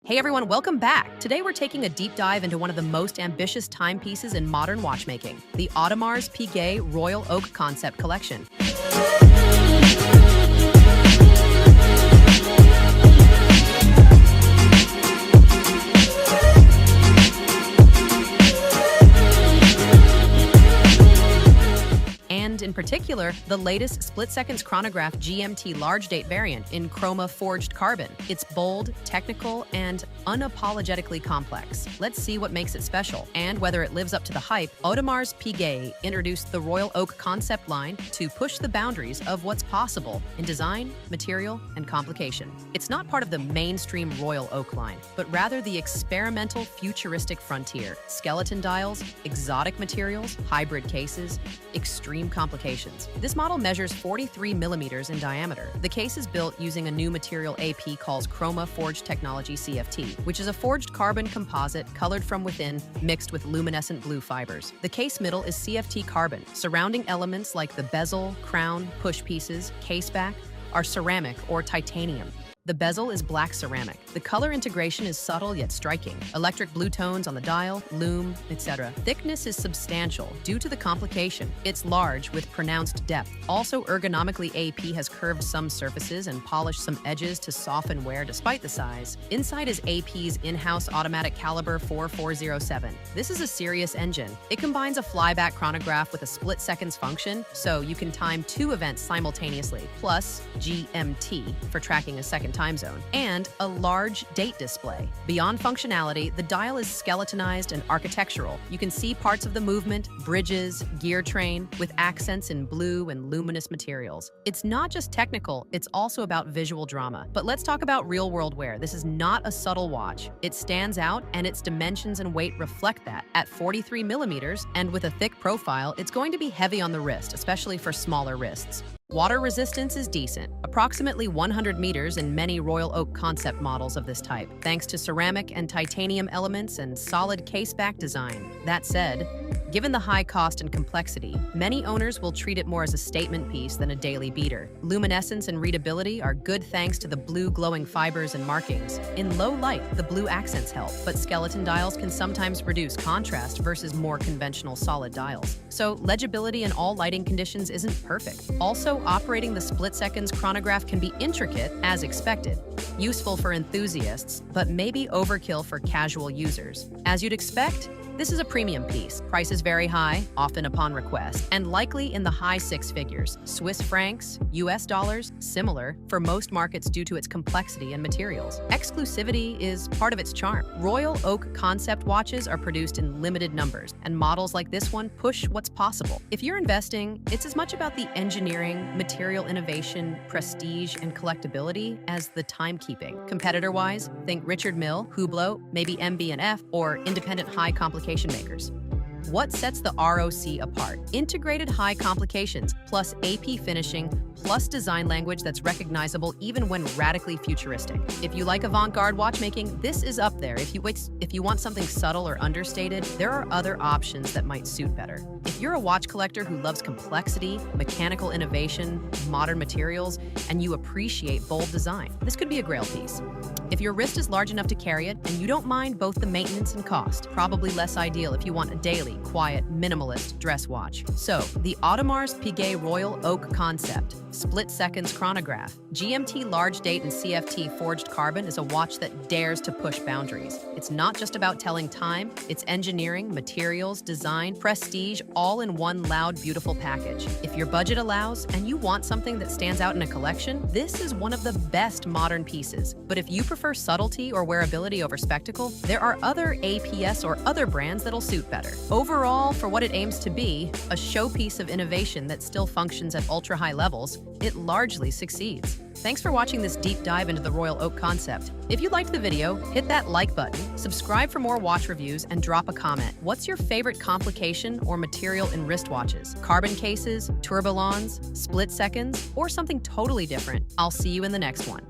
Hey everyone, welcome back. Today we're taking a deep dive into one of the most ambitious timepieces in modern watchmaking, the Audemars Piguet Royal Oak Concept Collection. And in particular, the latest split-seconds chronograph GMT large date variant in chroma forged carbon. It's bold, technical, and unapologetically complex. Let's see what makes it special and whether it lives up to the hype. Audemars Piguet introduced the Royal Oak concept line to push the boundaries of what's possible in design, material, and complication. It's not part of the mainstream Royal Oak line, but rather the experimental futuristic frontier. Skeleton dials, exotic materials, hybrid cases, extreme complications. This model measures 43 millimeters in diameter. The case is built using a new material AP calls chroma forged technology CFT, which is a forged carbon composite colored from within, mixed with luminescent blue fibers. The case middle is CFT carbon. Surrounding elements like the bezel, crown, push pieces, case back are ceramic or titanium. The bezel is black ceramic. The color integration is subtle yet striking. Electric blue tones on the dial, lume, etc. Thickness is substantial due to the complication. It's large with pronounced depth. Also, ergonomically, AP has curved some surfaces and polished some edges to soften wear despite the size. Inside is AP's in-house automatic caliber 4407. This is a serious engine. It combines a flyback chronograph with a split-seconds function, so you can time 2 events simultaneously, plus GMT for tracking a second time zone, and a large date display. Beyond functionality, the dial is skeletonized and architectural. You can see parts of the movement, bridges, gear train, with accents in blue and luminous materials. It's not just technical, it's also about visual drama. But let's talk about real-world wear. This is not a subtle watch. It stands out, and its dimensions and weight reflect that. At 43 millimeters, and with a thick profile, it's going to be heavy on the wrist, especially for smaller wrists. Water resistance is decent, approximately 100 meters in many Royal Oak concept models of this type, thanks to ceramic and titanium elements and solid case-back design. That said, given the high cost and complexity, many owners will treat it more as a statement piece than a daily beater. Luminescence and readability are good thanks to the blue glowing fibers and markings. In low light, the blue accents help, but skeleton dials can sometimes reduce contrast versus more conventional solid dials. So legibility in all lighting conditions isn't perfect. Also, operating the split-seconds chronograph can be intricate, as expected, useful for enthusiasts, but maybe overkill for casual users. As you'd expect, this is a premium piece. Prices vary high, often upon request, and likely in the high 6 figures. Swiss francs, US dollars, similar for most markets due to its complexity and materials. Exclusivity is part of its charm. Royal Oak concept watches are produced in limited numbers, and models like this one push what's possible. If you're investing, it's as much about the engineering, material innovation, prestige, and collectability as the timekeeping. Competitor-wise, think Richard Mille, Hublot, maybe MB&F, or independent high complication makers. What sets the ROC apart? Integrated high complications, plus AP finishing, plus design language that's recognizable even when radically futuristic. If you like avant-garde watchmaking, this is up there. If you want something subtle or understated, there are other options that might suit better. If you're a watch collector who loves complexity, mechanical innovation, modern materials, and you appreciate bold design, this could be a grail piece. If your wrist is large enough to carry it, and you don't mind both the maintenance and cost, probably less ideal if you want a daily, quiet, minimalist dress watch. So, the Audemars Piguet Royal Oak Concept split-seconds chronograph. GMT large date and CFT forged carbon is a watch that dares to push boundaries. It's not just about telling time, it's engineering, materials, design, prestige, all in one loud, beautiful package. If your budget allows and you want something that stands out in a collection, this is one of the best modern pieces. But if you prefer subtlety or wearability over spectacle, there are other APS or other brands that'll suit better. Overall, for what it aims to be, a showpiece of innovation that still functions at ultra-high levels, it largely succeeds. Thanks for watching this deep dive into the Royal Oak concept. If you liked the video, hit that like button, subscribe for more watch reviews, and drop a comment. What's your favorite complication or material in wristwatches? Carbon cases, tourbillons, split seconds, or something totally different? I'll see you in the next one.